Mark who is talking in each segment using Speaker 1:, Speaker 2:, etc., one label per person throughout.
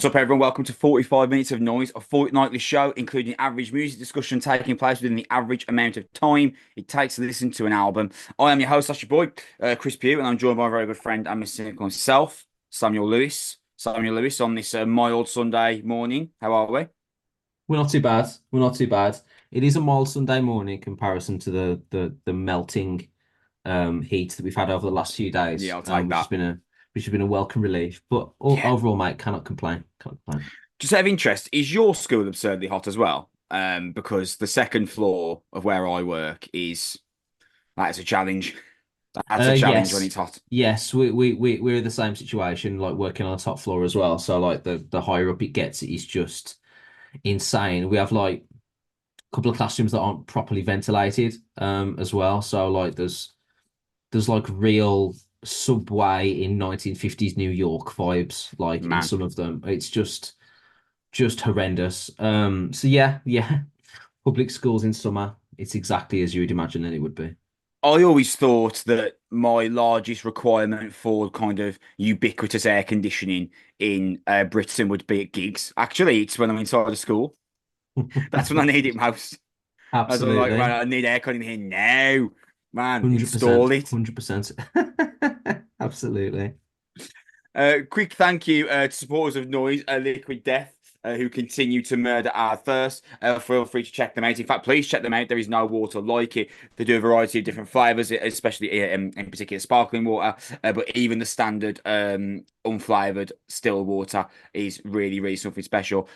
Speaker 1: What's up, everyone? Welcome to 45 Minutes of Noise, a fortnightly show including average music discussion taking place within the average amount of time it takes to listen to an album. I am your host, that's your boy, Chris Pugh, and I'm joined by my very good friend and Mr. myself, Samuel Lewis. Samuel Lewis on this mild Sunday morning. How are we?
Speaker 2: We're not too bad. We're not too bad. It is a mild Sunday morning in comparison to the melting heat that we've had over the last few
Speaker 1: Yeah,
Speaker 2: days,
Speaker 1: I'll take that.
Speaker 2: which has been a welcome relief. But
Speaker 1: Yeah.
Speaker 2: overall, mate, cannot complain. Can't complain.
Speaker 1: Just out of interest, is your school absurdly hot as well? Because the second floor of where I work that is a challenge. That's a challenge when
Speaker 2: Yes,
Speaker 1: it's hot.
Speaker 2: yes, we're in the same situation, like working on a top floor as well. So like the higher up it gets, it is just insane. We have like a couple of classrooms that aren't properly ventilated, as well. So like there's like real subway in 1950s New York vibes, like in
Speaker 1: Man.
Speaker 2: some of them. It's just horrendous. So yeah. Public schools in summer, it's exactly as you would imagine that it would be.
Speaker 1: I always thought that my largest requirement for kind of ubiquitous air conditioning in Britain would be at gigs. Actually, it's when I'm inside the school. That's when I need it most. As I'm like, man,
Speaker 2: Absolutely.
Speaker 1: I need aircon in here now. Man,
Speaker 2: 100%.
Speaker 1: install it.
Speaker 2: 100%. Absolutely.
Speaker 1: Quick thank you to supporters of Noise, Liquid Death, who continue to murder our thirst. Feel free to check them out. In fact, please check them out. There is no water like it. They do a variety of different flavors, especially in particular sparkling water. But even the standard unflavored still water is really something special.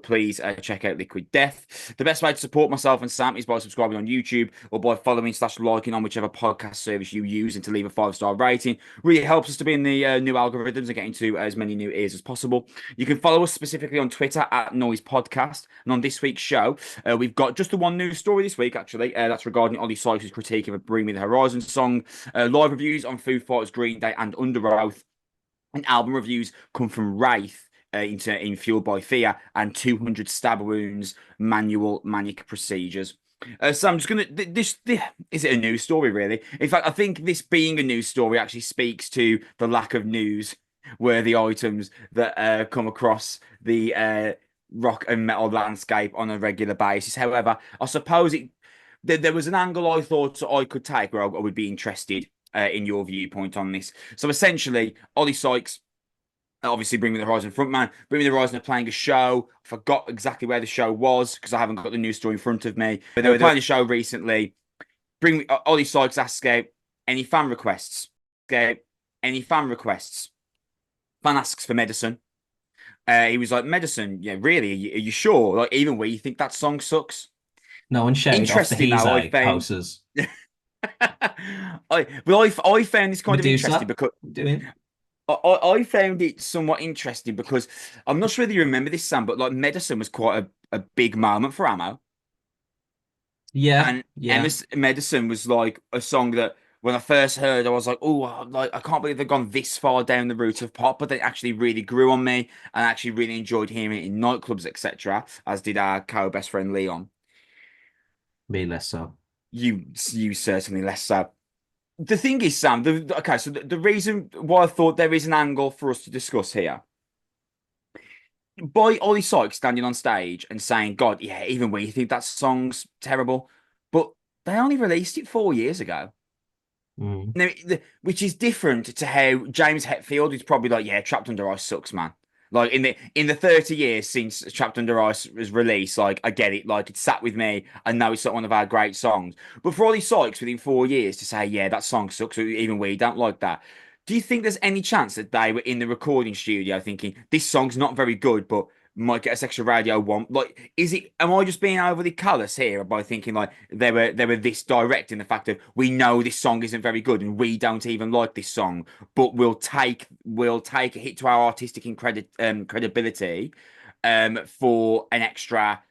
Speaker 1: Please check out Liquid Death. The best way to support myself and Sam is by subscribing on YouTube or by following/liking on whichever podcast service you use, and to leave a 5-star rating. Really helps us to be in the new algorithms and get into as many new ears as possible. You can follow us specifically on Twitter at Noise Podcast. And on this week's show, we've got just the one news story this week, actually. That's regarding Ollie Sykes' critique of a Bring Me the Horizon song. Live reviews on Foo Fighters, Green Day, and Underoath. And album reviews come from Wraith. In Fueled by Fear and 200 stab wounds, manual manic procedures. So I'm just gonna this is it a news story really? In fact, I think this being a news story actually speaks to the lack of news worthy items that come across the rock and metal landscape on a regular basis. However, I suppose there was an angle I thought I could take where I would be interested in your viewpoint on this. So essentially, Ollie Sykes, obviously Bring Me the Horizon frontman. Bring Me the Horizon are playing a show. I forgot exactly where the show was because I haven't got the news story in front of me. But they were playing a show recently. Bring me Ollie Sykes asked any fan requests. Any fan requests. Fan asks for medicine. He was like, medicine, yeah, really? Are you sure? Like, even we think that song sucks.
Speaker 2: No one shouted off the
Speaker 1: Interesting
Speaker 2: he's
Speaker 1: though, I
Speaker 2: a
Speaker 1: found.
Speaker 2: houses.
Speaker 1: I found this kind of interesting
Speaker 2: Medusa,
Speaker 1: because
Speaker 2: doing.
Speaker 1: I found it somewhat interesting because I'm not sure whether you remember this, Sam, but like Medicine was quite a big moment for Ammo.
Speaker 2: Yeah,
Speaker 1: And
Speaker 2: yeah.
Speaker 1: Medicine was like a song that when I first heard, I was like, oh, like I can't believe they've gone this far down the route of pop, but they actually really grew on me and I actually really enjoyed hearing it in nightclubs, etc., as did our co-best friend Leon.
Speaker 2: Me less so.
Speaker 1: You certainly less so. The thing is, Sam, okay, so the reason why I thought there is an angle for us to discuss here by Ollie Sykes standing on stage and saying, God, yeah, even we think that song's terrible. But they only released it 4 years ago.
Speaker 2: Mm.
Speaker 1: Now, which is different to how James Hetfield is probably like, yeah, Trapped Under Ice sucks, man. Like in the 30 years since Trapped Under Ice was released, like I get it, like it sat with me. I know it's not one of our great songs. But for Ollie Sykes within 4 years to say, yeah, that song sucks, or even we don't like that. Do you think there's any chance that they were in the recording studio thinking this song's not very good, but might get us extra radio one? Like, am I just being overly callous here by thinking like they were this direct in the fact that we know this song isn't very good and we don't even like this song, but we'll take a hit to our artistic credibility for an extra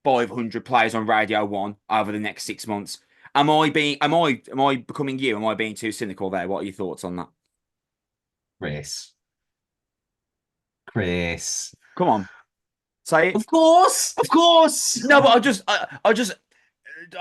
Speaker 1: 500 players on Radio One over the next 6 months. Am I becoming you? Am I being too cynical there? What are your thoughts on that?
Speaker 2: Chris. Chris.
Speaker 1: Come on, say it.
Speaker 2: Of course, of course,
Speaker 1: No, but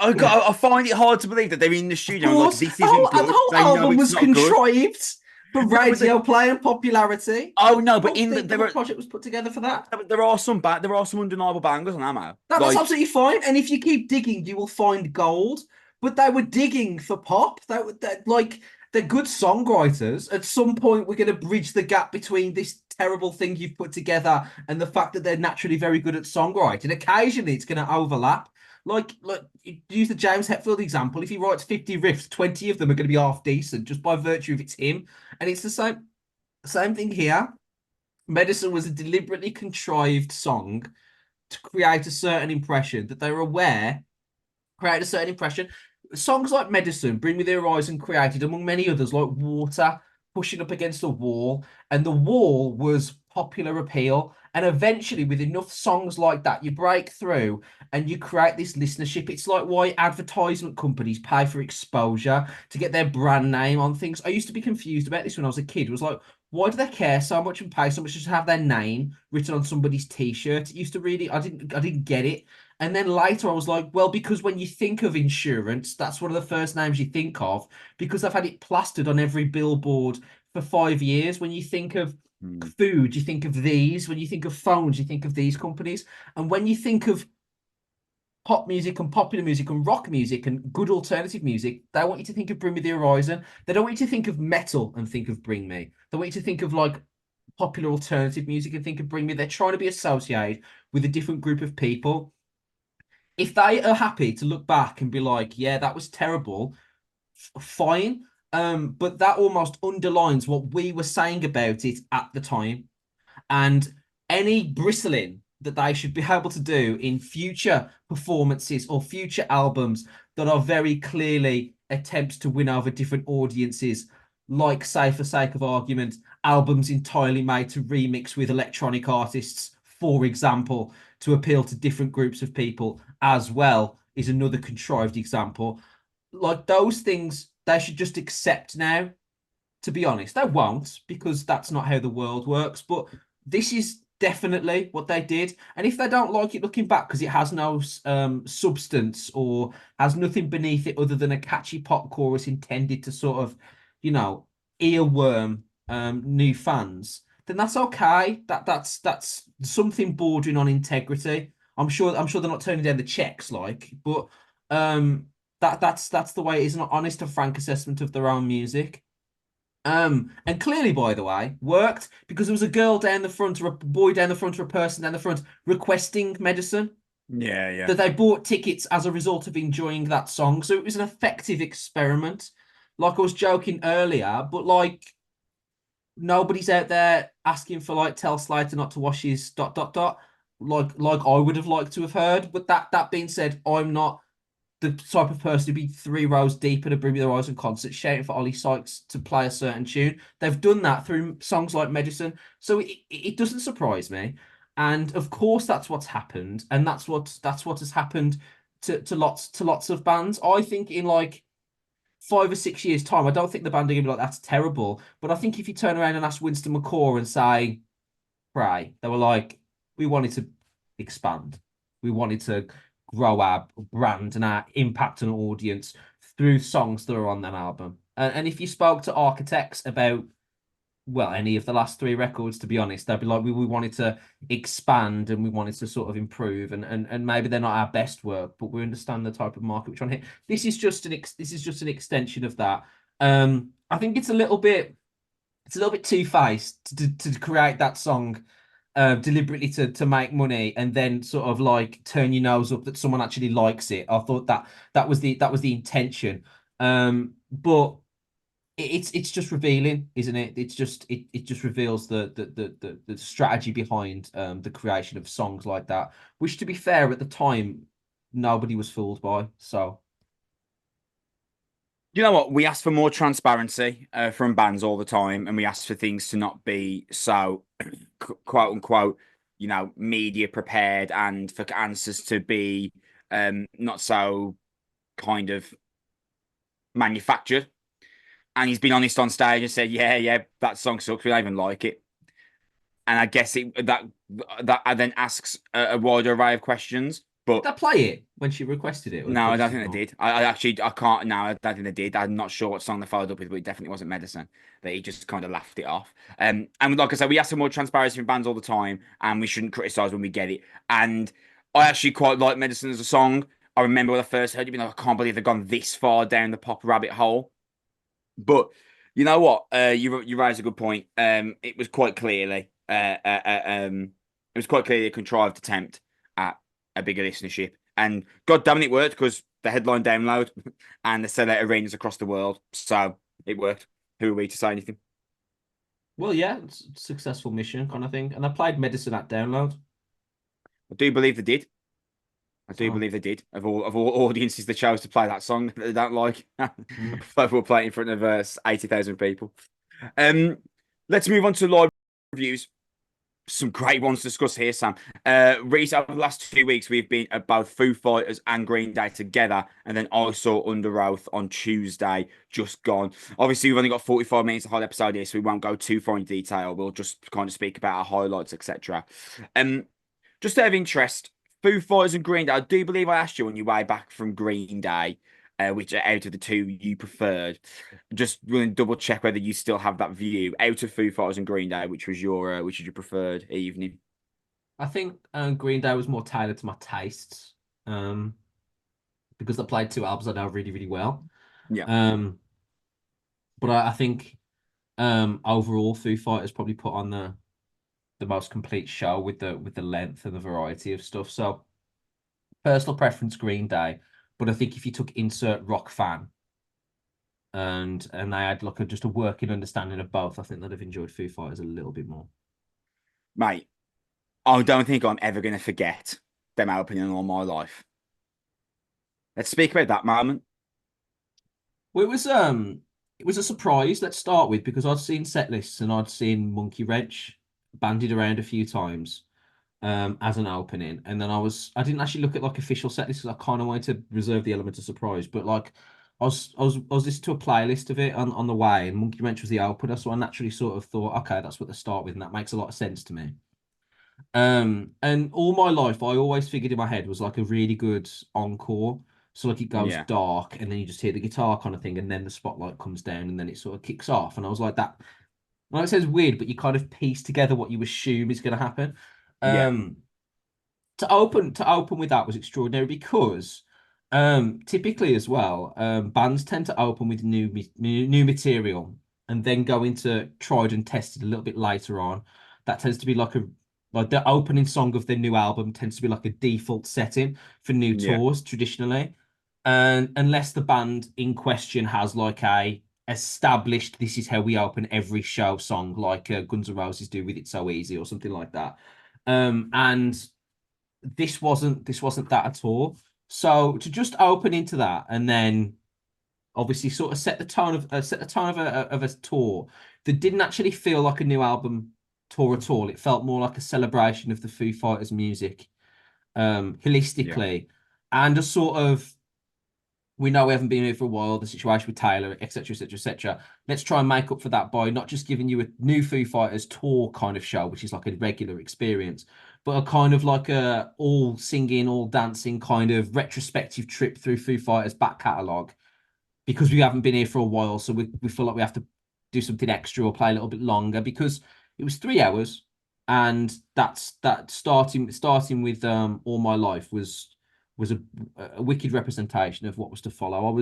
Speaker 1: I find it hard to believe that they're in the
Speaker 2: of
Speaker 1: studio and like
Speaker 2: course.
Speaker 1: this
Speaker 2: The
Speaker 1: isn't
Speaker 2: whole, the
Speaker 1: good.
Speaker 2: whole
Speaker 1: They know
Speaker 2: album
Speaker 1: it's
Speaker 2: was
Speaker 1: not good.
Speaker 2: contrived. for
Speaker 1: No, but
Speaker 2: radio play and popularity.
Speaker 1: oh no,
Speaker 2: The
Speaker 1: but
Speaker 2: whole
Speaker 1: in
Speaker 2: thing, the
Speaker 1: there
Speaker 2: whole
Speaker 1: are
Speaker 2: project was put together for that.
Speaker 1: there are some undeniable bangers on Ammo.
Speaker 2: That's
Speaker 1: Like,
Speaker 2: absolutely fine. And if you keep digging, you will find gold. But they were digging for pop. Like they're good songwriters. At some point, we're going to bridge the gap between this terrible thing you've put together and the fact that they're naturally very good at songwriting. Occasionally, it's going to overlap. Like use the James Hetfield example. If he writes 50 riffs, 20 of them are going to be half decent just by virtue of it's him. And it's the same thing here. Medicine was a deliberately contrived song to create a certain impression that they were aware, create a certain impression. Songs like Medicine, Bring Me the Horizon created, among many others, like Water, pushing up against a wall. And the wall was popular appeal. And eventually, with enough songs like that, you break through and you create this listenership. It's like why advertisement companies pay for exposure to get their brand name on things. I used to be confused about this when I was a kid. It was like, why do they care so much and pay so much just to have their name written on somebody's t-shirt? It used to really, I didn't get it. And then later I was like, well, because when you think of insurance, that's one of the first names you think of because I've had it plastered on every billboard for 5 years. When you think of
Speaker 1: hmm.
Speaker 2: food, you think of these. When you think of phones, you think of these companies. And when you think of pop music and popular music and rock music and good alternative music, they want you to think of Bring Me the Horizon. They don't want you to think of metal and think of Bring Me. They want you to think of like popular alternative music and think of Bring Me. They're trying to be associated with a different group of people. If they are happy to look back and be like, yeah, that was terrible, fine. But that almost underlines what we were saying about it at the time. And any bristling that they should be able to do in future performances or future albums that are very clearly attempts to win over different audiences, like, say, for sake of argument, albums entirely made to remix with electronic artists, for example, to appeal to different groups of people as well, is another contrived example. Like those things, they should just accept now, to be honest. They won't because that's not how the world works. But this is definitely what they did. And if they don't like it looking back because it has no substance or has nothing beneath it other than a catchy pop chorus intended to sort of, you know, earworm new fans, then that's okay. That's something bordering on integrity. I'm sure they're not turning down the checks, like, but that's the way it is, an honest and frank assessment of their own music. And clearly, by the way, worked because there was a girl down the front or a boy down the front or a person down the front requesting medicine
Speaker 1: Yeah, yeah.
Speaker 2: that they bought tickets as a result of enjoying that song. So it was an effective experiment. Like I was joking earlier, but like nobody's out there asking for like tell Slater not to wash his dot dot dot like I would have liked to have heard. But that being said, I'm not the type of person to be 3 rows deep at a Bring Me the Horizon concert shouting for Ollie Sykes to play a certain tune. They've done that through songs like Medicine, so it doesn't surprise me. And of course, that's what's happened, and that's what has happened to lots of bands. I think in like 5 or 6 years' time, I don't think the band are gonna be like that's terrible. But I think if you turn around and ask Winston McCoy and say, "Pray," they were like, "We wanted to expand. We wanted to grow our brand and our impact on audience through songs that are on that album." And if you spoke to architects about, well, any of the last 3 records, to be honest, they'd be like, we wanted to expand and we wanted to sort of improve, and maybe they're not our best work, but we understand the type of market we're trying to hit. This is just an extension of that. I think it's a little bit two-faced to create that song deliberately to make money and then sort of like turn your nose up that someone actually likes it. I thought that was the intention. But it's just revealing, isn't it? It just reveals the strategy behind the creation of songs like that, which to be fair at the time nobody was fooled by. So
Speaker 1: You know what? We ask for more transparency from bands all the time, and we ask for things to not be so quote unquote, media prepared, and for answers to be not so kind of manufactured. And he's been honest on stage and said, "Yeah, yeah, that song sucks. We don't even like it." And I guess that then asks a wider array of questions.
Speaker 2: Did
Speaker 1: But
Speaker 2: they play it when she requested it, or did
Speaker 1: no,
Speaker 2: they
Speaker 1: I
Speaker 2: just
Speaker 1: don't think
Speaker 2: ignore?
Speaker 1: they did. I actually I can't now. I don't think they did. I'm not sure what song they followed up with, but it definitely wasn't Medicine. That he just kind of laughed it off. And like I said, we ask for more transparency from bands all the time, and we shouldn't criticize when we get it. And I actually quite like Medicine as a song. I remember when I first heard it, being like, I can't believe they've gone this far down the pop rabbit hole. But you know what? You raised a good point. It was quite clearly it was quite clearly a contrived attempt at a bigger listenership, and God damn it, worked because the headline download and the sellout arenas across the world. So it worked. Who are we to say anything?
Speaker 2: Well, yeah, it's a successful mission kind of thing. And I played Medicine at download.
Speaker 1: I do believe they did. I do
Speaker 2: So,
Speaker 1: believe they did. Of all audiences that chose to play that song that they don't like, I
Speaker 2: mm.
Speaker 1: prefer we'll play it in front of 80,000 people. Um, let's move on to live reviews. Some great ones to discuss here, Sam. Reese, over the last 2 weeks, we've been at both Foo Fighters and Green Day together, and then I saw Underoath on Tuesday, just gone. Obviously, we've only got 45 minutes of whole episode here, so we won't go too far into detail. We'll just kind of speak about our highlights, etc. Um, just out of interest, Foo Fighters and Green Day. I do believe I asked you on your way back from Green Day, which out of the two you preferred. Just want to double check whether you still have that view out of Foo Fighters and Green Day, which was your preferred evening.
Speaker 2: I think Green Day was more tailored to my tastes, um, because I played two albums I know really, really well.
Speaker 1: Yeah,
Speaker 2: Um, but I think overall, Foo Fighters probably put on the most complete show with the length and the variety of stuff. So personal preference, Green Day. But I think if you took insert rock fan and they had like just a working understanding of both, I think they'd have enjoyed Foo Fighters a little bit more.
Speaker 1: mate. I don't think I'm ever going to forget them opening all my life. Let's speak about that moment.
Speaker 2: Well, it was a surprise. Let's start with because I'd seen set lists and I'd seen Monkey Wrench bandied around a few times as an opening, and then I didn't actually look at like official set lists because I kind of wanted to reserve the element of surprise. But like I was listening to a playlist of it on the way, and Monkey Wrench was the opener, so I naturally sort of thought, okay, that's what they start with, and that makes a lot of sense to me. And all my life, I always figured in my head was like a really good encore. So like it goes
Speaker 1: Yeah,
Speaker 2: dark, and then you just hear the guitar kind of thing, and then the spotlight comes down, and then it sort of kicks off. And I was like, that. Well, it sounds weird, but you kind of piece together what you assume is going to happen.
Speaker 1: yeah,
Speaker 2: Um, to open with that was extraordinary because typically as well, bands tend to open with new material and then go into tried and tested a little bit later on. That tends to be like the opening song of their new album tends to be like a default setting for new
Speaker 1: yeah,
Speaker 2: tours traditionally. And unless the band in question has like a established this is how we open every show song like Guns N' Roses do with It So Easy or something like that. And this wasn't that at all. So to just open into that and then obviously sort of set the tone of a tour that didn't actually feel like a new album tour at all. It felt more like a celebration of the Foo Fighters music,
Speaker 1: yeah,
Speaker 2: holistically, and a sort of we know we haven't been here for a while, the situation with Taylor, etc., etc., etc. Let's try and make up for that by not just giving you a new Foo Fighters tour kind of show, which is like a regular experience, but a kind of like a all singing, all dancing kind of retrospective trip through Foo Fighters back catalogue because we haven't been here for a while. So we feel like we have to do something extra or play a little bit longer because it was 3 hours. And that's that starting with All My Life was a wicked representation of what was to follow.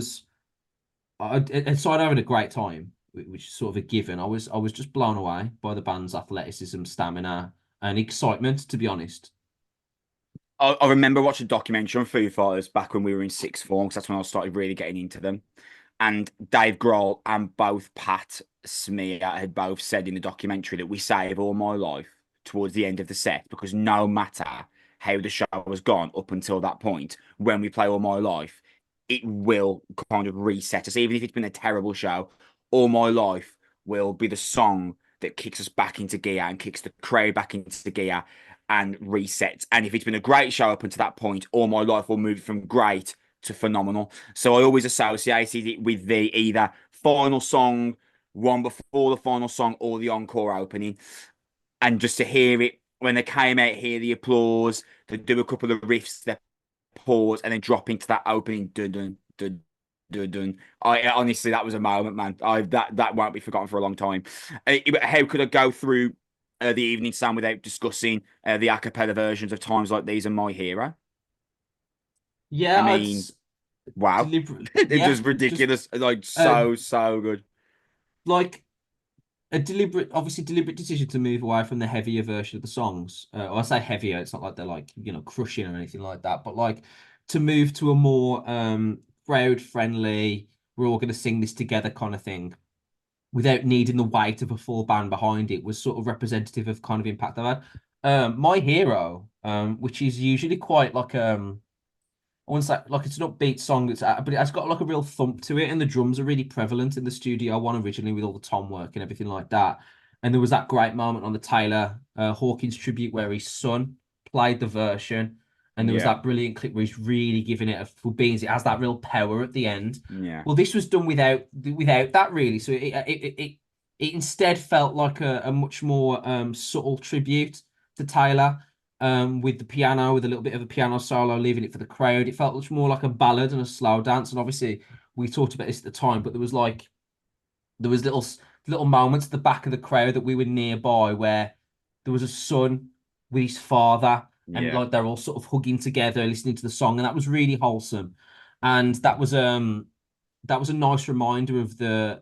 Speaker 2: And so I'd had a great time, which is sort of a given. I was just blown away by the band's athleticism, stamina, and excitement, to be honest.
Speaker 1: I remember watching a documentary on Foo Fighters back when we were in sixth form, because that's when I started really getting into them. And Dave Grohl and both Pat Smear had both said in the documentary that we save all my life towards the end of the set because no matter how the show has gone up until that point, when we play all my life, it will kind of reset us. Even if it's been a terrible show, all my life will be the song that kicks us back into gear and kicks the crowd back into gear and resets. And if it's been a great show up until that point, all my life will move from great to phenomenal. So I always associated it with the either final song, one before the final song, or the encore opening. And just to hear it when they came out, hear the applause, they do a couple of riffs, pause and then drop into that opening dun dun dun dun dun. I honestly, that was a moment, man. I that won't be forgotten for a long time. How could I go through the evening, Sam, without discussing the a cappella versions of Times Like These and My Hero? I
Speaker 2: Yeah,
Speaker 1: mean,
Speaker 2: it's
Speaker 1: wow,
Speaker 2: deliberate.
Speaker 1: it's
Speaker 2: Yeah,
Speaker 1: just
Speaker 2: just
Speaker 1: ridiculous. Like
Speaker 2: uh,
Speaker 1: so good.
Speaker 2: like a deliberate, obviously deliberate decision to move away from the heavier version of the songs. Or I say heavier, it's not like they're like, crushing or anything like that, but like to move to a more crowd friendly, we're all going to sing this together kind of thing without needing the weight of a full band behind it was sort of representative of kind of impact I've had. My Hero, which is usually quite like I wouldn't say like it's an upbeat song, but it has got like a real thump to it, and the drums are really prevalent in the studio one originally with all the tom work and everything like that. And there was that great moment on the Taylor Hawkins tribute where his son played the version, and there was
Speaker 1: Yeah,
Speaker 2: that brilliant clip where he's really giving it a full beans. It has that real power at the end.
Speaker 1: yeah,
Speaker 2: Well, this was done without that really, so it instead felt like a much more subtle tribute to Taylor with the piano, with a little bit of a piano solo, leaving it for the crowd. It felt much more like a ballad and a slow dance. And obviously, we talked about this at the time, but there was little moments at the back of the crowd that we were nearby where there was a son with his father, and
Speaker 1: yeah.
Speaker 2: like they're all sort of hugging together, listening to the song, and that was really wholesome. And that was a nice reminder of the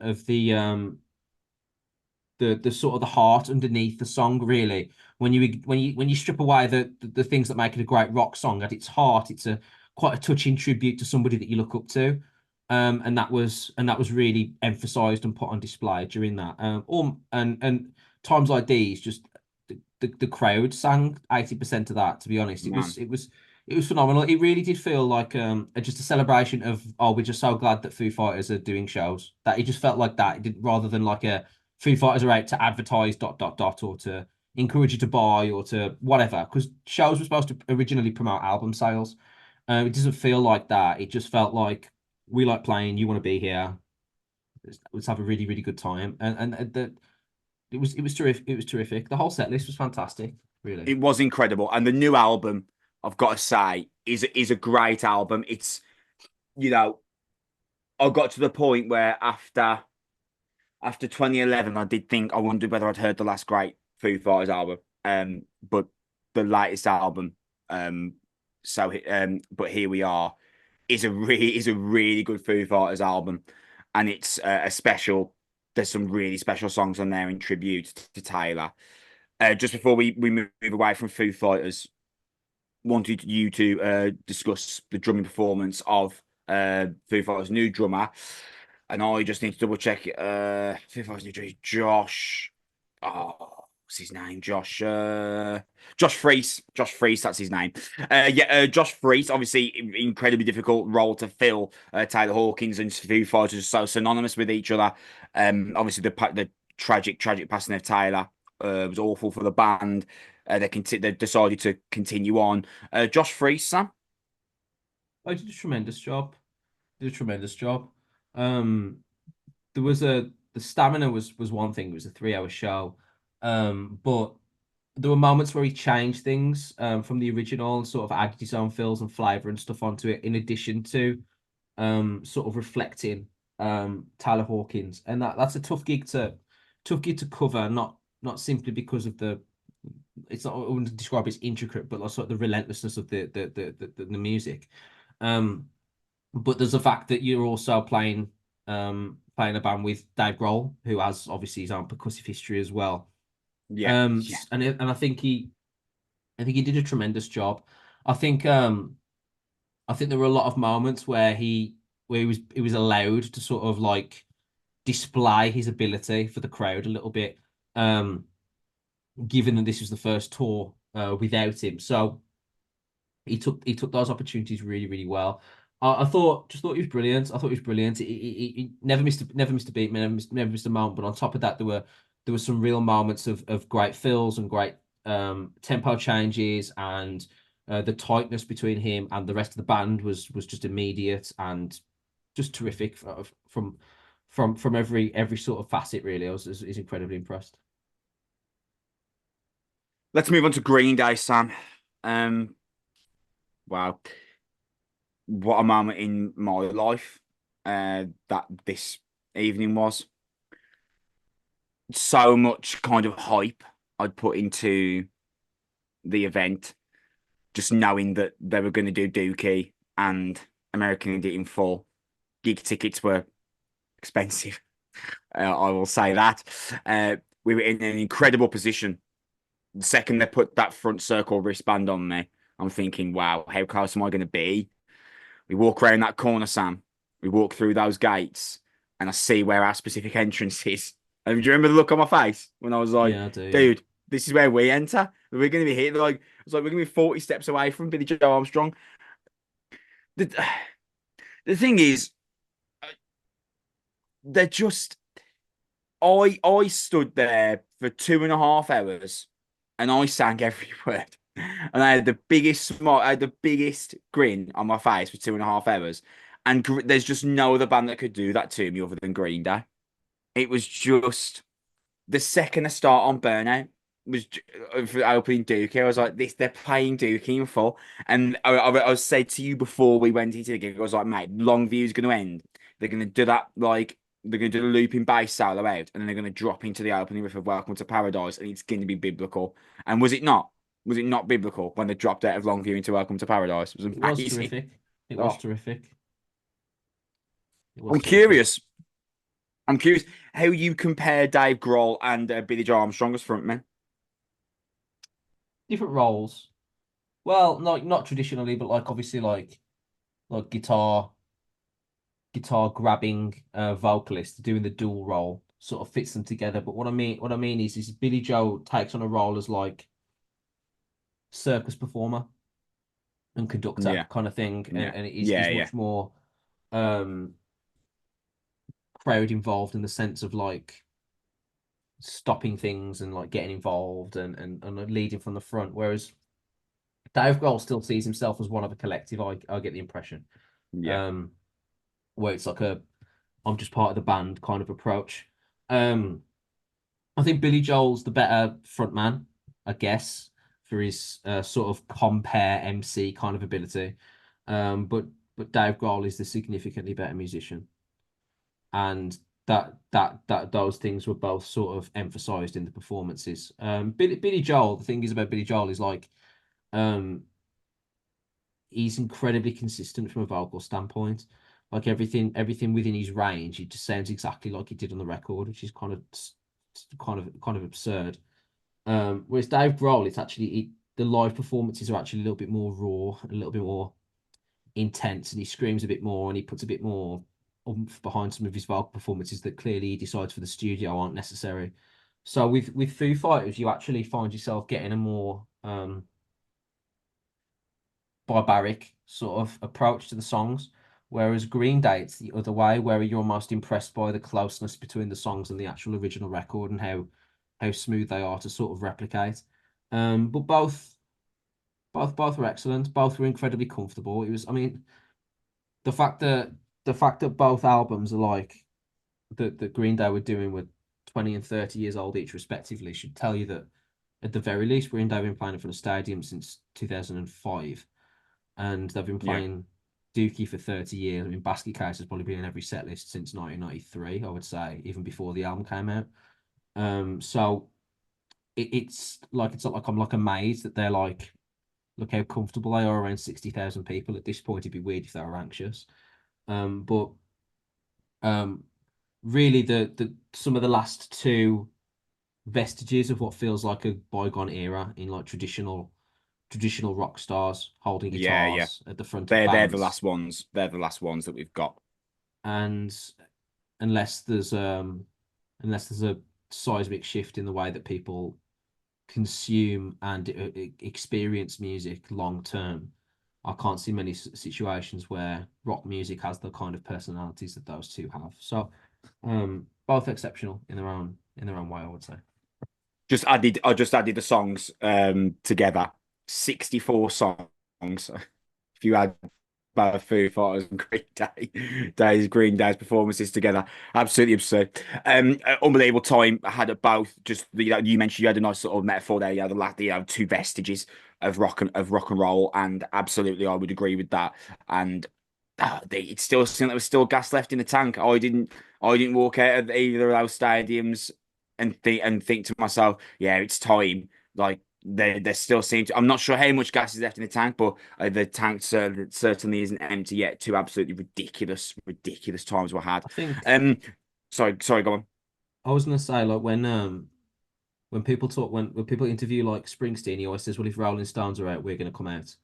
Speaker 2: sort of the heart underneath the song really when you strip away the things that make it a great rock song at its heart it's a quite a touching tribute to somebody that you look up to and that was really emphasized and put on display during that and times like these just the crowd sang 80% of that to be honest
Speaker 1: Man,
Speaker 2: it was phenomenal. It really did feel like just a celebration of we're just so glad that Foo Fighters are doing shows. That it just felt like that. It did rather than like a Foo Fighters are out to advertise dot dot dot or to encourage you to buy or to whatever. Because shows were supposed to originally promote album sales. It doesn't feel like that. It just felt like we like playing. You want to be here. Let's have a really really good time. And it was terrific. It was terrific. The whole set list was fantastic. Really.
Speaker 1: it was incredible, and the new album, I've got to say, is a great album. It's you know, I got to the point where after 2011, I did think I wondered whether I'd heard the last great Foo Fighters album. But the latest album, um, but here we are, is a really good Foo Fighters album, and it's a special. There's some really special songs on there in tribute to Taylor. Just before we move away from Foo Fighters, wanted you to discuss the drumming performance of Foo Fighters' new drummer, and I just need to double check. Foo Fighters' new drummer, Josh. Oh, what's his name? Josh Freese. Josh Freese, that's his name. Josh Freese. Obviously, incredibly difficult role to fill. Taylor Hawkins and Foo Fighters are so synonymous with each other. Obviously the tragic passing of Taylor was awful for the band. They decided to continue on. Josh Freese, Sam.
Speaker 2: I did a tremendous job. Did a tremendous job. Um, there was the stamina was one thing. It was a 3 hour show, but there were moments where he changed things from the original and sort of added his own fills and flavor and stuff onto it. In addition to sort of reflecting Tyler Hawkins, and that's a tough gig to cover. Not simply because of the it's not I wouldn't describe it as intricate, but also the relentlessness of the music. Um, but there's the fact that you're also playing a band with Dave Grohl, who has obviously his own percussive history as well.
Speaker 1: Yeah, yeah,
Speaker 2: And I think he did a tremendous job. I think I think there were a lot of moments where he was allowed to sort of like display his ability for the crowd a little bit. Um, Given that this was the first tour without him, so he took those opportunities really really well. I thought he was brilliant. I thought he was brilliant. He never missed a beat, never missed a moment. But on top of that, there were some real moments of great fills and great tempo changes, and the tightness between him and the rest of the band was just immediate and just terrific from every sort of facet. Really, I was incredibly impressed.
Speaker 1: let's move on to Green Day, Sam. Um, wow. what a moment in my life that this evening was. So much kind of hype I'd put into the event, just knowing that they were going to do Dookie and American Idiot in full. Gig tickets were expensive. I will say that. We were in an incredible position. The second they put that front circle wristband on me, I'm thinking, wow, how close am I going to be? We walk around that corner, Sam. We walk through those gates, and I see where our specific entrance is. And do you remember the look on my face when I was like,
Speaker 2: Yeah, I do. Yeah.
Speaker 1: dude, this is where we enter? We're going to be here. It's like we're going to be 40 steps away from Billy Joe Armstrong. The, the thing is, they're just. I stood there for 2.5 hours and I sang every word. And I had the biggest smile, I had the biggest grin on my face for 2.5 hours. And there's just no other band that could do that to me other than Green Day. It was just the second I start on Burnout was for opening Dookie. I was like, this, they're playing Dookie in full. And I said to you before we went into the gig, I was like, mate, Longview's going to end. They're going to do that, like, they're going to do the looping bass solo out, and then they're going to drop into the opening riff of Welcome to Paradise, and it's going to be biblical. And was it not? Was it not biblical when they dropped out of Longview into Welcome to Paradise? It was
Speaker 2: It was
Speaker 1: amazing.
Speaker 2: terrific. It was
Speaker 1: Oh,
Speaker 2: terrific. It was
Speaker 1: I'm
Speaker 2: terrific.
Speaker 1: curious. I'm curious how you compare Dave Grohl and Billy Joe Armstrong as frontmen.
Speaker 2: Different roles. Well, not traditionally, but like obviously like guitar grabbing vocalist doing the dual role sort of fits them together. But what I mean is Billy Joe takes on a role as like circus performer and conductor
Speaker 1: Yeah,
Speaker 2: kind of thing,
Speaker 1: yeah,
Speaker 2: and
Speaker 1: yeah,
Speaker 2: is
Speaker 1: yeah,
Speaker 2: much more um crowd involved in the sense of like stopping things and like getting involved and leading from the front. Whereas Dave Grohl still sees himself as one of a collective. I get the impression,
Speaker 1: yeah,
Speaker 2: um, where it's like a I'm just part of the band kind of approach. Um, I think Billy Joel's the better frontman, I guess, for his sort of compare MC kind of ability. But Dave Grohl is the significantly better musician, and that those things were both sort of emphasized in the performances. Billy Joel, the thing is about Billy Joel is like um he's incredibly consistent from a vocal standpoint. Like everything within his range, it just sounds exactly like he did on the record, which is kind of absurd. Whereas Dave Grohl, it's actually the live performances are actually a little bit more raw, a little bit more intense, and he screams a bit more, and he puts a bit more oomph behind some of his vocal performances that clearly he decides for the studio aren't necessary. So with Foo Fighters, you actually find yourself getting a more barbaric sort of approach to the songs. Whereas Green Day, it's the other way, where you're almost impressed by the closeness between the songs and the actual original record and how smooth they are to sort of replicate. But both were excellent. Both were incredibly comfortable. It was, I mean, the fact that both albums are like that Green Day were doing were 20 and 30 years old each respectively should tell you that at the very least Green Day have been playing in front of stadium since 2005, and they've been
Speaker 1: yeah.
Speaker 2: playing Dookie for 30 years. I mean, Basket Case has probably been in every set list since 1993, I would say, even before the album came out. So it's not like I'm like amazed that they're like, look how comfortable they are around 60,000 people. At this point, it'd be weird if they were anxious. But um, really, the some of the last two vestiges of what feels like a bygone era in like traditional rock stars holding
Speaker 1: Yeah, yeah.
Speaker 2: guitars at the front of
Speaker 1: They're the
Speaker 2: bands,
Speaker 1: last ones. They're the last ones that we've got.
Speaker 2: and unless there's um unless there's a seismic shift in the way that people consume and experience music long term, I can't see many situations where rock music has the kind of personalities that those two have. So, both exceptional in their own way, I would say.
Speaker 1: I just added the songs together. 64 songs. If you add both Foo Fighters and Green Day's performances together, absolutely absurd. Unbelievable time I had at both. Just you mentioned you had a nice sort of metaphor there. You had two vestiges of rock and roll, and absolutely I would agree with that. And it still seemed there was still gas left in the tank. I didn't walk out of either of those stadiums and think to myself, yeah, it's time. Like they still seem to. I'm not sure how much gas is left in the tank, but the tank certainly isn't empty yet. Two absolutely ridiculous times were had.
Speaker 2: I think
Speaker 1: Um, sorry, go on.
Speaker 2: I was gonna say like when people talk when people interview like Springsteen, he always says, "Well, if Rolling Stones are out, we're gonna come out."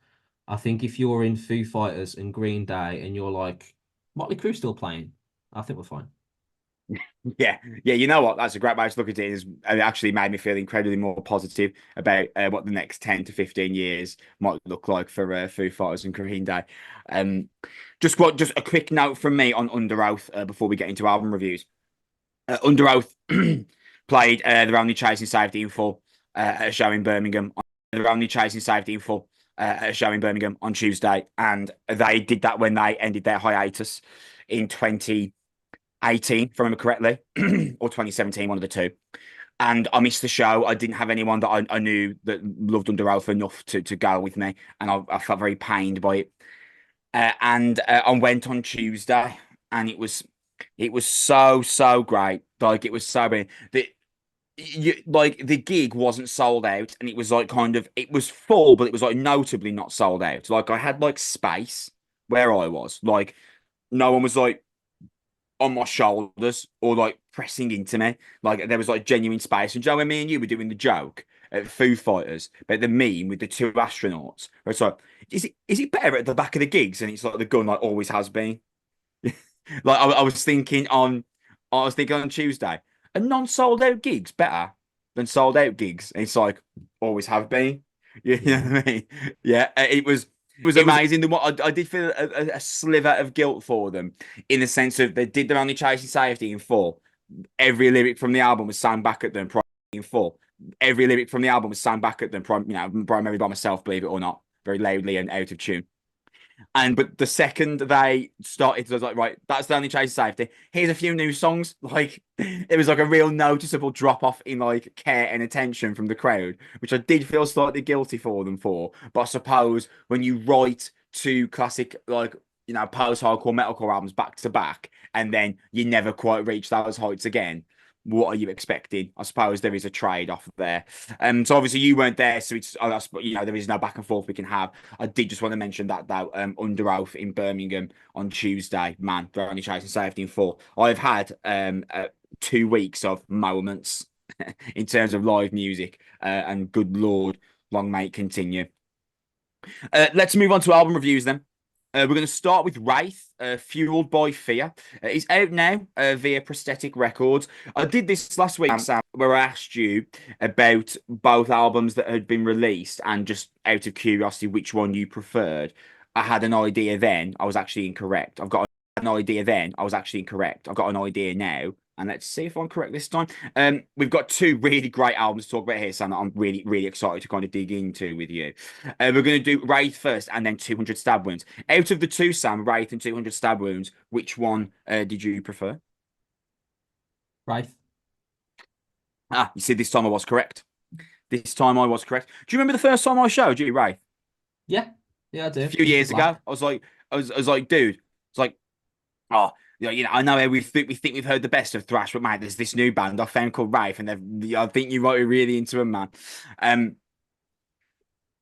Speaker 2: I think if you're in Foo Fighters and Green Day and you're like Motley Crue still playing, I think we're fine.
Speaker 1: Yeah, yeah. You know what? That's a great way to look at it. It actually made me feel incredibly more positive about what the next 10 to 15 years might look like for Foo Fighters and Green Day. Um, just a quick note from me on Underoath before we get into album reviews. Underoath played their only Chasing Safety in full at a show in Birmingham. Their only Chasing Safety in full at a show in Birmingham on Tuesday, and they did that when they ended their hiatus in 2018, if I remember correctly, or 2017, one of the two. And I missed the show. I didn't have anyone that I knew that loved Underoath enough to go with me, and I felt very pained by it. And I went on Tuesday, and it was so great. Like it was so brilliant. Like the gig wasn't sold out, and it was like kind of it was full, but it was like notably not sold out. Like I had like space where I was. Like no one was like on my shoulders or like pressing into me. Like there was like genuine space. And Joe and me and you were doing the joke at Foo Fighters, but the meme with the two astronauts. Where it's like, is it better at the back of the gigs? And it's like the gun like always has been. Like I was thinking on Tuesday, a non-sold out gig's better than sold out gigs. And it's like always have been. You know
Speaker 2: Yeah.
Speaker 1: what I mean? Yeah, it was amazing. I did feel a sliver of guilt for them in the sense of they did their only Chasing Safety in full. Every lyric from the album was sang back at them in full. Every lyric from the album was sang back at them, primarily by myself, believe it or not, very loudly and out of tune. But the second they started, I was like, right, that's the only Chase Safety. Here's a few new songs. Like it was like a real noticeable drop off in like care and attention from the crowd, which I did feel slightly guilty for them for. But I suppose when you write two classic like post-hardcore metalcore albums back to back, and then you never quite reach those heights again, what are you expecting? I suppose there is a trade-off there. So obviously you weren't there, so there is no back and forth we can have. I did just want to mention that though, Underoath in Birmingham on Tuesday, man, they're only Chasing Safety in full. I've had 2 weeks of moments in terms of live music, and good Lord, long may it continue. Let's move on to album reviews then. We're going to start with Wraith, Fueled by Fear. It's out now via Prosthetic Records. I did this last week, Sam, where I asked you about both albums that had been released and just out of curiosity, which one you preferred. I had an idea then. I was actually incorrect. I've got an idea then. I was actually incorrect. I've got an idea now. And let's see if I'm correct this time. We've got two really great albums to talk about here, Sam, that I'm really, really excited to kind of dig into with you. We're going to do Wraith first and then 200 Stab Wounds. Out of the two, Sam, Wraith and 200 Stab Wounds, which one did you prefer?
Speaker 2: Right.
Speaker 1: You see, this time I was correct. This time I was correct. Do you remember the first time I showed you Wraith?
Speaker 2: Yeah. Yeah, I
Speaker 1: A
Speaker 2: do.
Speaker 1: few
Speaker 2: Into the
Speaker 1: years ago.
Speaker 2: Black.
Speaker 1: I was like, dude, it's like, oh, I know we think we've heard the best of thrash, but mate, there's this new band I found called Wraith, and I think you might be really into them, man. Um,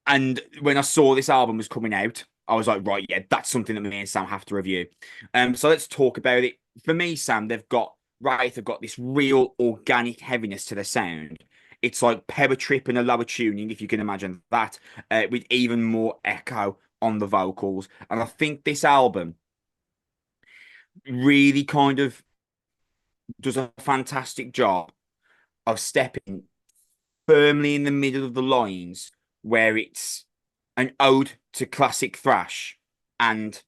Speaker 1: and when I saw this album was coming out, I was like, right, yeah, that's something that me and Sam have to review. So let's talk about it. For me, Sam, Wraith have got this real organic heaviness to the sound. It's like Power Trip and a lower tuning, if you can imagine that, with even more echo on the vocals. And I think this album really kind of does a fantastic job of stepping firmly in the middle of the lines where it's an ode to classic thrash and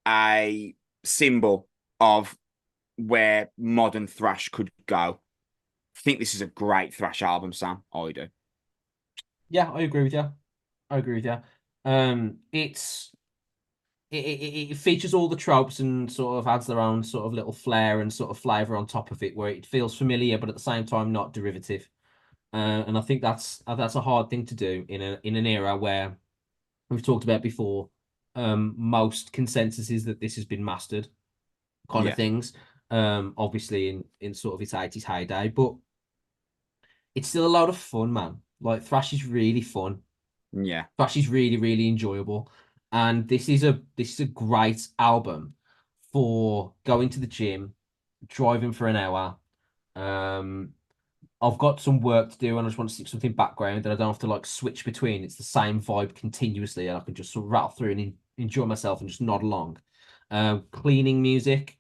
Speaker 1: a symbol of where modern thrash could go. I think this is a great thrash album, Sam. I do.
Speaker 2: Yeah, I agree with you. I agree with you. It's it features all the tropes and sort of adds their own sort of little flair and sort of flavor on top of it, where it feels familiar but at the same time not derivative. And I think that's a hard thing to do in an era where we've talked about before. Most consensus is that this has been mastered, kind of
Speaker 1: Yeah,
Speaker 2: things. Obviously in sort of its 80s heyday, but it's still a lot of fun, man. Like thrash is really fun.
Speaker 1: yeah,
Speaker 2: Thrash is really, really enjoyable. And this is a great album for going to the gym, driving for an hour. Um, I've got some work to do and I just want to stick something background that I don't have to like switch between. It's the same vibe continuously and I can just sort of rattle through and enjoy myself and just nod along. Cleaning music,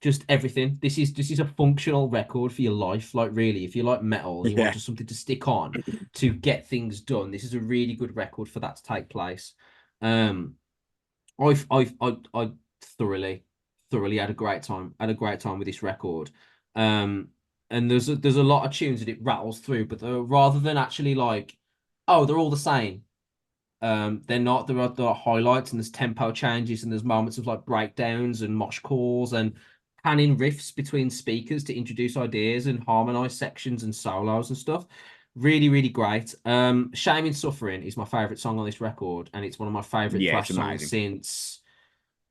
Speaker 2: just everything. This is a functional record for your life. Like really, if you like metal and you want
Speaker 1: yeah,
Speaker 2: just something to stick on to get things done, this is a really good record for that to take place. Um, I thoroughly had a great time. Had a great time with this record. Um, and there's a lot of tunes that it rattles through, but rather than actually like, oh, they're all the same. They're not. There are highlights and there's tempo changes and there's moments of like breakdowns and mosh calls and panning riffs between speakers to introduce ideas and harmonize sections and solos and stuff. Really, really great. Shame in Suffering is my favorite song on this record, and it's one of my favorite
Speaker 1: yeah. It's
Speaker 2: thrash songs
Speaker 1: amazing.
Speaker 2: since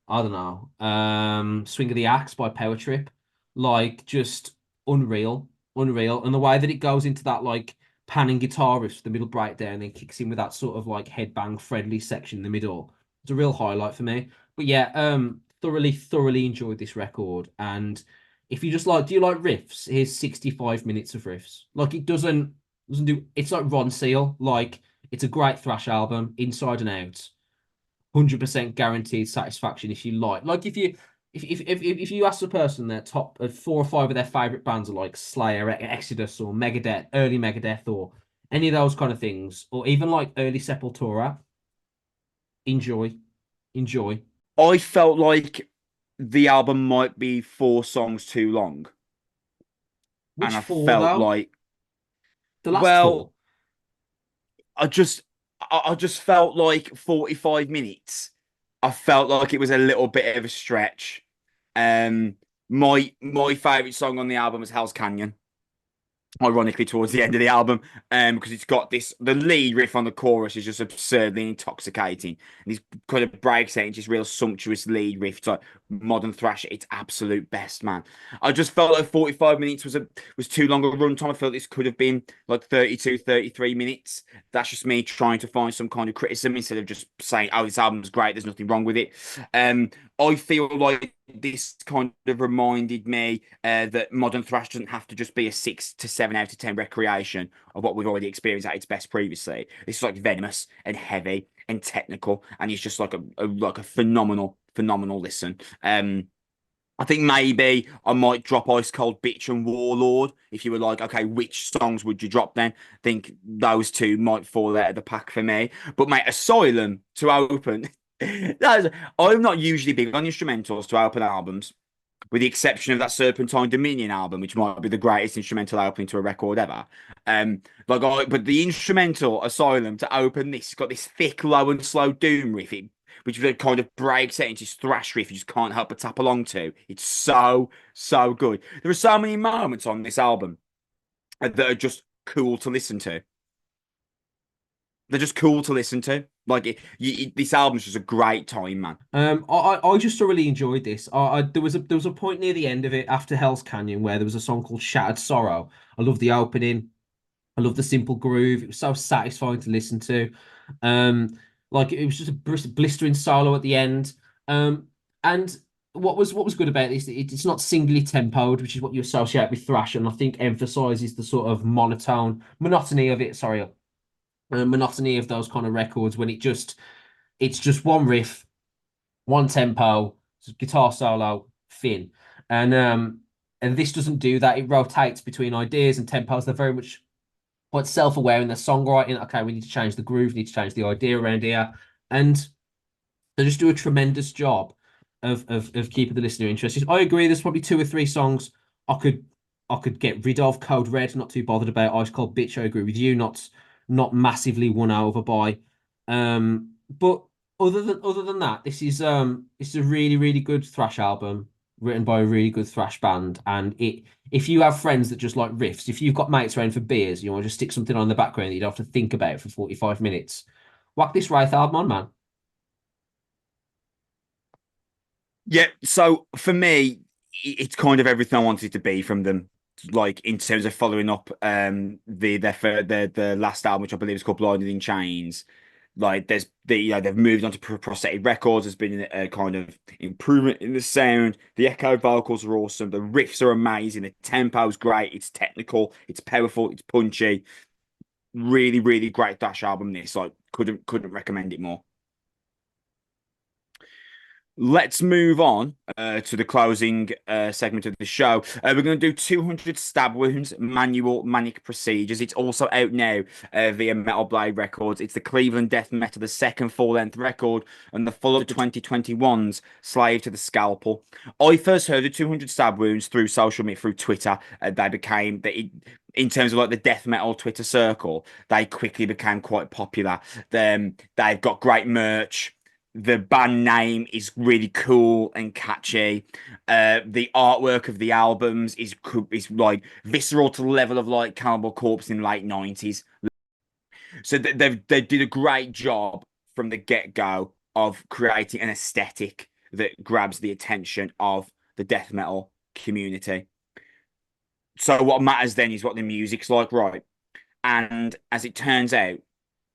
Speaker 2: I don't know. Swing of the Axe by Power Trip. Like just unreal, unreal. And the way that it goes into that like panning guitar riff, the middle breakdown, then kicks in with that sort of like headbang friendly section in the middle. It's a real highlight for me. But yeah, thoroughly enjoyed this record. And if you just like, do you like riffs? Here's 65 minutes of riffs. Like it doesn't do it's like Ron Seal. Like it's a great thrash album, inside and out. 100% guaranteed satisfaction if you like if you ask a person their top four or five of their favorite bands are like Slayer, Exodus, or Megadeth, early Megadeth, or any of those kind of things, or even like early Sepultura, enjoy, enjoy.
Speaker 1: I felt like the album might be 4 songs too long, and
Speaker 2: Which
Speaker 1: I
Speaker 2: four
Speaker 1: felt
Speaker 2: though?
Speaker 1: like,
Speaker 2: The last
Speaker 1: well,
Speaker 2: four.
Speaker 1: I just, I just felt like 45 minutes. I felt like it was a little bit of a stretch. Um, my favorite song on the album was Hell's Canyon, ironically towards the end of the album, because it's got this, the lead riff on the chorus is just absurdly intoxicating, and these kind of breaks out into this real sumptuous lead riff. It's like modern thrash at its absolute best, man. I just felt like 45 minutes was too long a runtime. I felt this could have been like 32, 33 minutes. That's just me trying to find some kind of criticism instead of just saying, oh, this album's great, there's nothing wrong with it. um I feel like this kind of reminded me that modern thrash doesn't have to just be a 6 to 7 out of 10 recreation of what we've already experienced at its best previously. It's like venomous and heavy and technical, and it's just like a phenomenal listen. I think maybe I might drop Ice Cold Bitch and Warlord if you were like, okay, which songs would you drop then? I think those two might fall out of the pack for me. But mate, Asylum to open. I'm not usually big on instrumentals to open albums, with the exception of that Serpentine Dominion album, which might be the greatest instrumental opening to a record ever. But the instrumental Asylum to open this, it's got this thick, low and slow doom riff, which kind of breaks it into this thrash riff you just can't help but tap along to. It's so good. There are so many moments on this album that are just cool to listen to. They're just cool to listen to. Like this album's just a great time, man.
Speaker 2: I just thoroughly enjoyed this. There was a point near the end of it after Hell's Canyon where there was a song called Shattered Sorrow. I love the opening. I love the simple groove. It was so satisfying to listen to. Um, like it was just a blistering solo at the end. And what was good about this? It's not singly tempoed, which is what you associate with thrash, and I think emphasizes the sort of monotony of it. Sorry, monotony of those kind of records when it's just one riff, one tempo, guitar solo, fin, and this doesn't do that. It rotates between ideas and tempos. They're very much quite self-aware in their songwriting. Okay, we need to change the groove, we need to change the idea around here, and they just do a tremendous job of keeping the listener interested. I agree. There's probably two or three songs I could I could get rid of. Code Red, not too bothered about. Ice Cold Bitch, I agree with you. Not massively won over by. But other than that, this is a really good thrash album written by a really good thrash band. And if you have friends that just like riffs, if you've got mates around for beers, you want to just stick something on in the background that you don't have to think about for 45 minutes, whack this Wraith album on, man.
Speaker 1: Yeah, so for me, it's kind of everything I wanted it to be from them. Like in terms of following up the last album, which I believe is called Blinded in Chains. Like they've moved on to prosthetic records. There's been a kind of improvement in the sound. The echo vocals are awesome. The riffs are amazing. The tempo is great. It's technical. It's powerful. It's punchy. Really, really great Dash album. This like couldn't recommend it more. Let's move on to the closing segment of the show. We're going to do 200 Stab Wounds Manual Manic Procedures. It's also out now via Metal Blade Records. It's the Cleveland Death Metal, the second full-length record, and the follow-up 2021's Slave to the Scalpel. I first heard of 200 Stab Wounds through social media, through Twitter. In terms of like the death metal Twitter circle, they quickly became quite popular. They've got great merch. The band name is really cool and catchy. The artwork of the albums is like visceral to the level of like Cannibal Corpse in the late 90s. So they did a great job from the get-go of creating an aesthetic that grabs the attention of the death metal community. So what matters then is what the music's like, right? And as it turns out,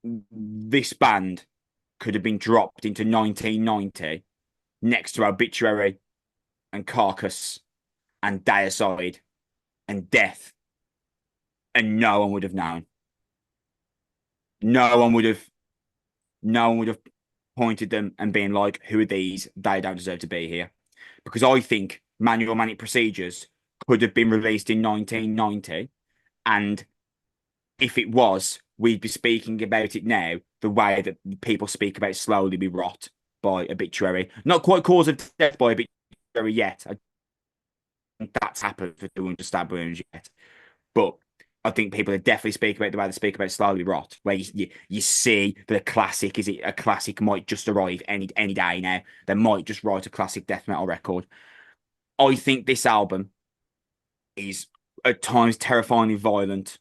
Speaker 1: this band could have been dropped into 1990 next to Obituary and Carcass and Deicide and Death, and no one would have known. No one would have. No one would have pointed them and been like, "Who are these? They don't deserve to be here." Because I think Manual Manic Procedures could have been released in 1990, and if it was, we'd be speaking about it now the way that people speak about Slowly We Rot by Obituary. Not quite Cause of Death by Obituary yet. I think that's happened for 200 Stab Wounds yet. But I think people are definitely speak about the way they speak about Slowly Rot, where you see that a classic is it a classic might just arrive any day now. They might just write a classic death metal record. I think this album is at times terrifyingly violent,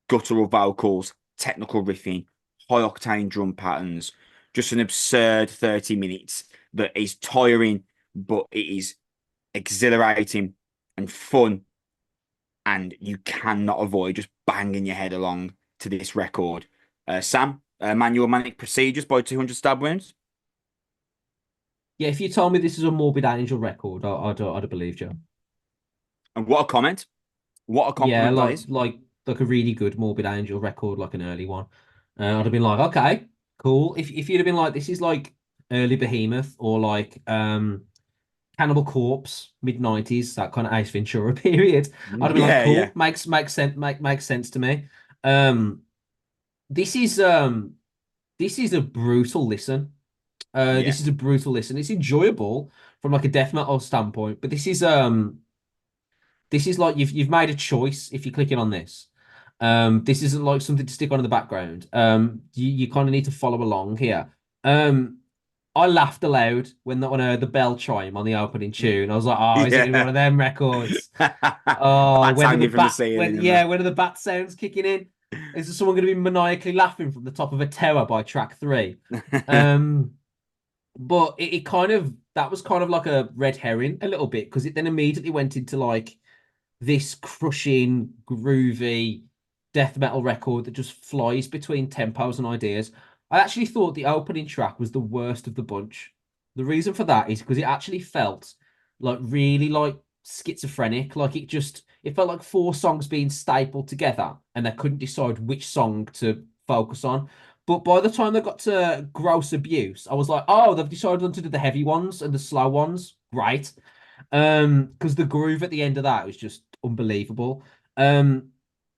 Speaker 1: guttural vocals, technical riffing, high octane drum patterns, just an absurd 30 minutes that is tiring, but it is exhilarating and fun. And you cannot avoid just banging your head along to this record. Sam, Manual Manic Procedures by 200 Stab Wounds.
Speaker 2: Yeah, if you told me this is a Morbid Angel record, I'd have believed you.
Speaker 1: And what a comment. What a
Speaker 2: Yeah,
Speaker 1: compliment that is.
Speaker 2: like a really good Morbid Angel record, like an early one. I'd have been like, okay, cool. If you'd have been like, this is like early Behemoth or like Cannibal Corpse, mid 90s, that kind of Ace Ventura period, I'd have been like,
Speaker 1: Yeah,
Speaker 2: cool,
Speaker 1: yeah,
Speaker 2: makes sense, makes sense to me. Um, this is um this is a brutal listen.
Speaker 1: yeah,
Speaker 2: This is a brutal listen. It's enjoyable from like a death metal standpoint, but this is like you've made a choice if you're clicking on this. This isn't like something to stick on in the background. You kind of need to follow along here. Um, I laughed aloud when I heard the bell chime on the opening tune. I was like, oh, is it gonna be one
Speaker 1: yeah.
Speaker 2: of them records? Oh,
Speaker 1: Bats hanging from the ceiling and that.
Speaker 2: when are the bat sounds kicking in? Is there someone gonna be maniacally laughing from the top of a tower by track three? Um, but it kind of that was kind of like a red herring a little bit because it then immediately went into like this crushing, groovy death metal record that just flies between tempos and ideas. I actually thought the opening track was the worst of the bunch. The reason for that is because it actually felt like really like schizophrenic. Like it felt like four songs being stapled together and they couldn't decide which song to focus on. But by the time they got to Gross Abuse, I was like, oh, they've decided to do the heavy ones and the slow ones. Great. Because the groove at the end of that was just unbelievable. Um,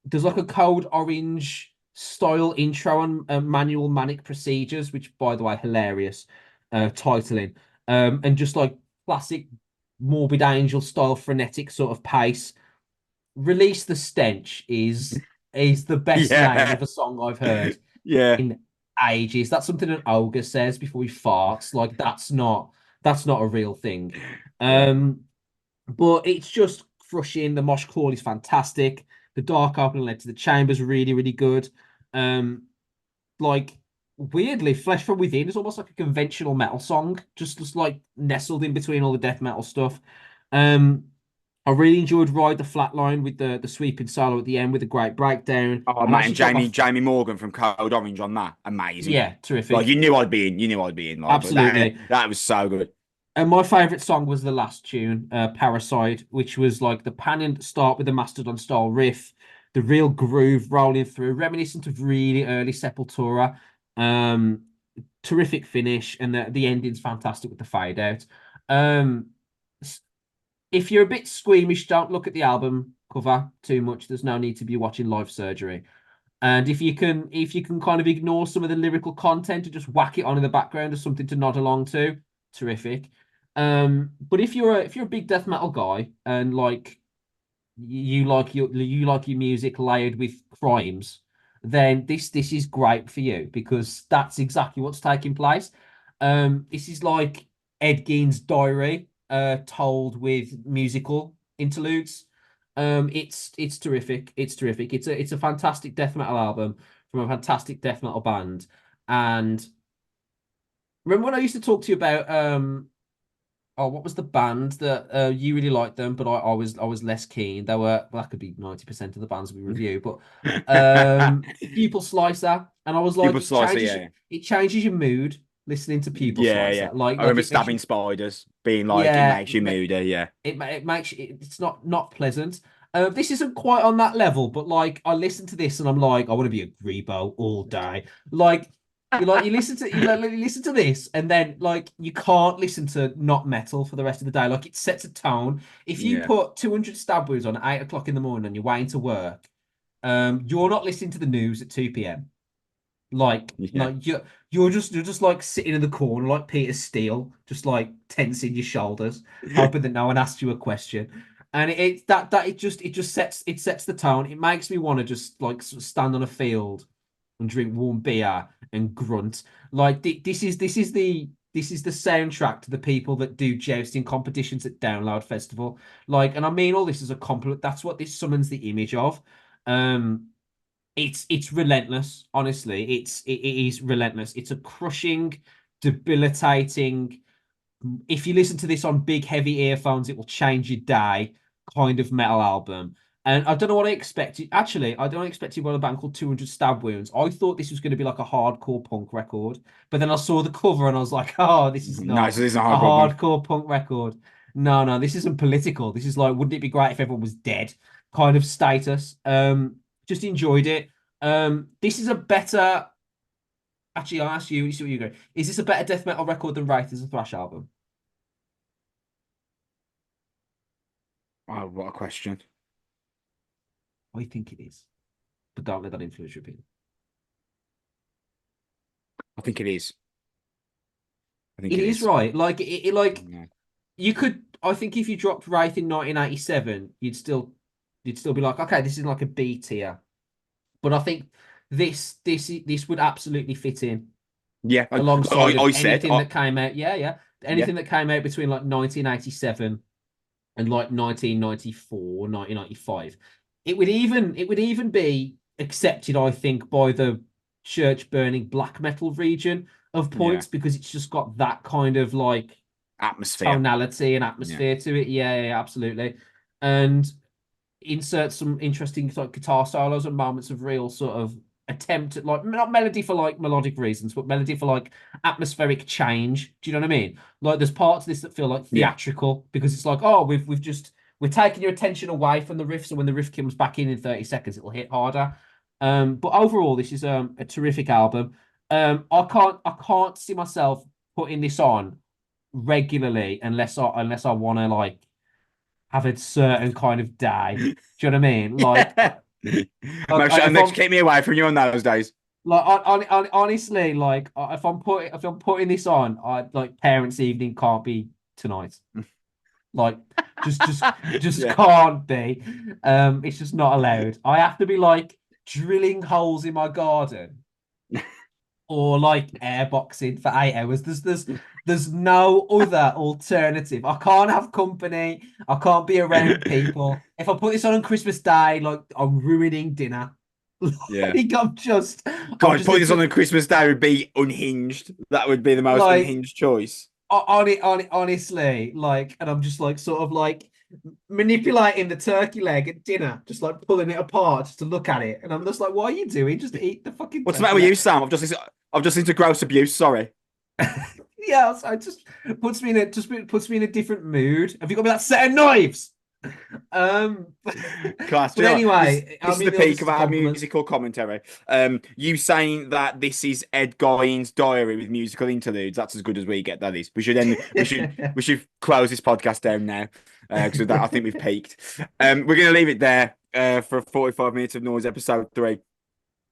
Speaker 2: there's like a Code Orange style intro on Manual Manic Procedures, which by the way, hilarious titling. And just like classic Morbid Angel style frenetic sort of pace. Release the Stench is the best name
Speaker 1: Yeah,
Speaker 2: of a song I've heard
Speaker 1: yeah,
Speaker 2: in ages. That's something an ogre says before he farts. Like that's not a real thing.
Speaker 1: yeah,
Speaker 2: Um, but it's just crushing. The mosh call is fantastic. The dark opening led to the chamber's really, really good. Um, like weirdly, Flesh from Within is almost like a conventional metal song, just like nestled in between all the death metal stuff. Um, I really enjoyed Ride the Flatline with the sweeping solo at the end with a great breakdown.
Speaker 1: Oh,
Speaker 2: And I
Speaker 1: mate, and
Speaker 2: actually got my
Speaker 1: Jamie Morgan from Code Orange on that, amazing.
Speaker 2: yeah,
Speaker 1: Like
Speaker 2: terrific,
Speaker 1: you knew I'd be in. Like, but
Speaker 2: absolutely.
Speaker 1: that was so good.
Speaker 2: And my favorite song was the last tune, Parasite, which was like the pan start with the Mastodon style riff, the real groove rolling through, reminiscent of really early Sepultura. Um, Terrific finish, and the ending's fantastic with the fade out. Um, if you're a bit squeamish, don't look at the album cover too much. There's no need to be watching Live Surgery. And if you can kind of ignore some of the lyrical content and just whack it on in the background as something to nod along to, terrific. But if you're a big death metal guy and like you like your music layered with crimes, then this is great for you because that's exactly what's taking place. This is like Ed Gein's diary, told with musical interludes. It's terrific. It's terrific. It's a fantastic death metal album from a fantastic death metal band. And remember when I used to talk to you about oh, what was the band that you really liked them, but I was less keen. They were well, that could be 90% of the bands we review, but Pupil Slicer, and I was like,
Speaker 1: Pupil Slicer, yeah,
Speaker 2: it changes your mood listening to Pupil
Speaker 1: yeah, yeah.
Speaker 2: Slicer.
Speaker 1: I
Speaker 2: Like
Speaker 1: remember
Speaker 2: it makes
Speaker 1: stabbing
Speaker 2: you
Speaker 1: spiders, being like, it
Speaker 2: yeah,
Speaker 1: makes you moody, yeah.
Speaker 2: it makes it's not pleasant. This isn't quite on that level, but like I listen to this and I'm like, I want to be a Grebo all day. You listen to you listen to this and then like you can't listen to not metal for the rest of the day. Like it sets a tone. If you
Speaker 1: Yeah,
Speaker 2: put 200 stab wounds on at 8 o'clock in the morning and you're waiting to work, you're not listening to the news at 2 p.m.
Speaker 1: yeah.
Speaker 2: You're just like sitting in the corner like Peter Steele, just like tensing your shoulders, hoping that no one asks you a question. And it just sets the tone. It makes me want to just like sort of stand on a field and drink warm beer and grunt. Like this is the soundtrack to the people that do jousting competitions at Download Festival. Like, and I mean all this as a compliment. That's what this summons the image of. Um, it's relentless, honestly. It is relentless. It's a crushing, debilitating. If you listen to this on big heavy earphones, it will change your day kind of metal album. And I don't know what I expected. Actually, I don't expect it by a band called 200 Stab Wounds. I thought this was going to be like a hardcore punk record, but then I saw the cover and I was like, oh, this is
Speaker 1: No, so
Speaker 2: not
Speaker 1: this is a
Speaker 2: a
Speaker 1: hardcore punk.
Speaker 2: hardcore punk record. No, no, this isn't political. This is like, wouldn't it be great if everyone was dead? Kind of status. Just enjoyed it. This is a better. Actually, I'll ask you. You see what you go. Is this a better death metal record than Wraith as a thrash album?
Speaker 1: Oh, what a question.
Speaker 2: I think it is, but don't let that influence your opinion.
Speaker 1: I think it is. I think
Speaker 2: It
Speaker 1: it
Speaker 2: is
Speaker 1: is.
Speaker 2: right. Like like
Speaker 1: Yeah.
Speaker 2: you could. I think if you dropped Wraith in 1987, you'd still be like, okay, this is like a B tier. But I think this would absolutely fit in
Speaker 1: Yeah,
Speaker 2: alongside of
Speaker 1: I said,
Speaker 2: anything that came out. Yeah, yeah,
Speaker 1: yeah,
Speaker 2: anything that came out between like 1987 and like 1994, 1995. It would even be accepted, I think, by the church burning black metal region of
Speaker 1: yeah.
Speaker 2: points because it's just got that kind of like
Speaker 1: Atmosphere.
Speaker 2: tonality and
Speaker 1: Yeah,
Speaker 2: atmosphere to it. Yeah, yeah, absolutely. And insert some interesting like guitar solos and moments of real sort of attempt at like not melody for like melodic reasons, but melody for like atmospheric change. Do you know what I mean? Like there's parts of this that feel like
Speaker 1: yeah.
Speaker 2: theatrical because it's like, oh, we're taking your attention away from the riff, so when the riff comes back in 30 seconds, it'll hit harder. But overall, this is a terrific album. I can't see myself putting this on regularly unless I want to like have a certain kind of day. Do you know what I mean?
Speaker 1: Yeah.
Speaker 2: If
Speaker 1: Next,
Speaker 2: I'm
Speaker 1: keep me away from you on those days.
Speaker 2: like honestly, like if I'm putting this on, I like parents' evening can't be tonight. Like just
Speaker 1: Yeah.
Speaker 2: can't be. It's just not allowed. I have to be like drilling holes in my garden or like airboxing for 8 hours. There's no other alternative. I can't have company. I can't be around people. If I put this on Christmas Day, like I'm ruining dinner.
Speaker 1: Yeah.
Speaker 2: Like, I'm
Speaker 1: God,
Speaker 2: just
Speaker 1: putting this on
Speaker 2: literally
Speaker 1: a Christmas Day would be unhinged. That would be the most
Speaker 2: like
Speaker 1: unhinged choice.
Speaker 2: honestly, like, and I'm just like sort of like manipulating the turkey leg at dinner, just like pulling it apart just to look at it, and I'm just like, what are you doing? Just eat the fucking
Speaker 1: What's the matter
Speaker 2: turkey
Speaker 1: with you,
Speaker 2: leg.
Speaker 1: Sam? I've just into gross abuse. Sorry.
Speaker 2: Yeah, so it just puts me in a different mood. Have you got me that set of knives? Um,
Speaker 1: Class. Do
Speaker 2: but
Speaker 1: you know what?
Speaker 2: anyway,
Speaker 1: This
Speaker 2: I
Speaker 1: is the
Speaker 2: mean, all
Speaker 1: peak
Speaker 2: this
Speaker 1: of
Speaker 2: is a
Speaker 1: our
Speaker 2: compliment.
Speaker 1: musical commentary. You saying that this is Ed Gein's diary with musical interludes. That's as good as we get. That is. We should close this podcast down now because I think we've peaked. We're gonna leave it there for 45 minutes of noise, episode 3.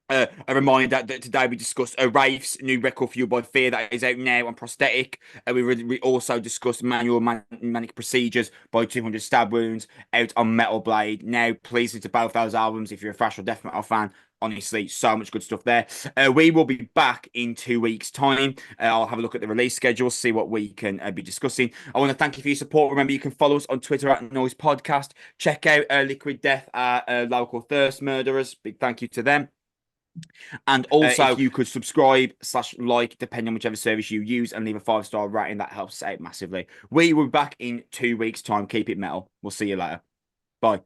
Speaker 1: A reminder that today we discussed Wraith's new record Fueled by Fear that is out now on Prosthetic. We also discussed Manic Procedures by 200 Stab Wounds out on Metal Blade. Now, please listen to both those albums if you're a thrash or death metal fan. Honestly, so much good stuff there. We will be back in 2 weeks' time. I'll have a look at the release schedule, see what we can be discussing. I want to thank you for your support. Remember, you can follow us on Twitter at Noise Podcast. Check out Liquid Death, our local thirst murderers. Big thank you to them. And also, if you could subscribe/like, depending on whichever service you use, and leave a 5-star rating, that helps us out massively. We will be back in 2 weeks' time. Keep it metal. We'll see you later. Bye.